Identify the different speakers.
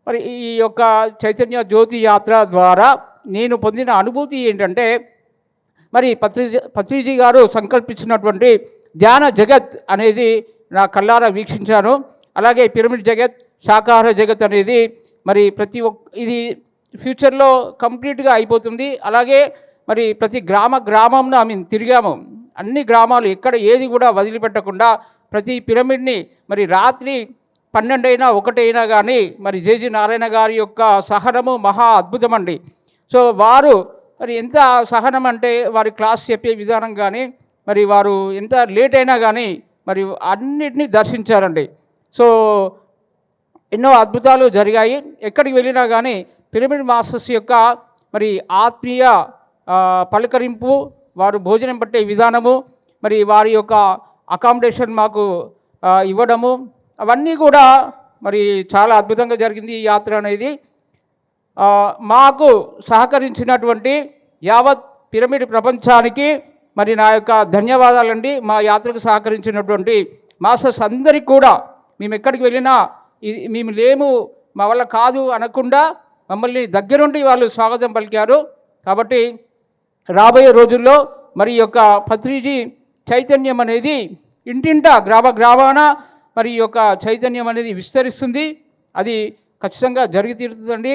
Speaker 1: మరి ఈ యొక్క చైతన్య జ్యోతి యాత్ర ద్వారా నేను పొందిన అనుభూతి ఏంటంటే, మరి పత్రిజీ గారు సంకల్పించినటువంటి ధ్యాన జగత్ అనేది నా కళ్ళారా వీక్షించాను. అలాగే పిరమిడ్ జగత్, శాకాహార జగత్ అనేది మరి ఇది ఫ్యూచర్లో కంప్లీట్గా అయిపోతుంది. అలాగే మరి ప్రతి గ్రామంలో తిరిగాము. అన్ని గ్రామాలు ఎక్కడ ఏది కూడా వదిలిపెట్టకుండా ప్రతి పిరమిడ్ని మరి రాత్రి 12 అయినా 1 అయినా కానీ మరి జేజీ నారాయణ గారి యొక్క సహనము మహా అద్భుతం అండి. సో వారు మరి ఎంత సహనం అంటే వారి క్లాస్ చెప్పే విధానం కానీ మరి వారు ఎంత లేట్ అయినా కానీ మరి అన్నిటినీ దర్శించారండి. సో ఎన్నో అద్భుతాలు జరిగాయి. ఎక్కడికి వెళ్ళినా కానీ పిరమిడ్ మాస్టర్స్ యొక్క మరి ఆత్మీయ పలకరింపు, వారు భోజనం పట్టే విధానము, మరి వారి యొక్క అకామిడేషన్ మాకు ఇవ్వడము, అవన్నీ కూడా మరి చాలా అద్భుతంగా జరిగింది ఈ యాత్ర అనేది. మాకు సహకరించినటువంటి యావత్ పిరమిడ్ ప్రపంచానికి మరి నా యొక్క ధన్యవాదాలండి. మా యాత్రకు సహకరించినటువంటి మాస్టర్స్ అందరికీ కూడా మేము ఎక్కడికి వెళ్ళినా మేము లేము, మా వల్ల కాదు అనకుండా మమ్మల్ని దగ్గరుండి వాళ్ళు స్వాగతం పలికారు. కాబట్టి రాబోయే రోజుల్లో మరి యొక్క పత్రిజీ చైతన్యం అనేది ఇంటింటా గ్రామాన మరి యొక్క చైతన్యం అనేది విస్తరిస్తుంది. అది ఖచ్చితంగా జరిగి తీరుతుందండి.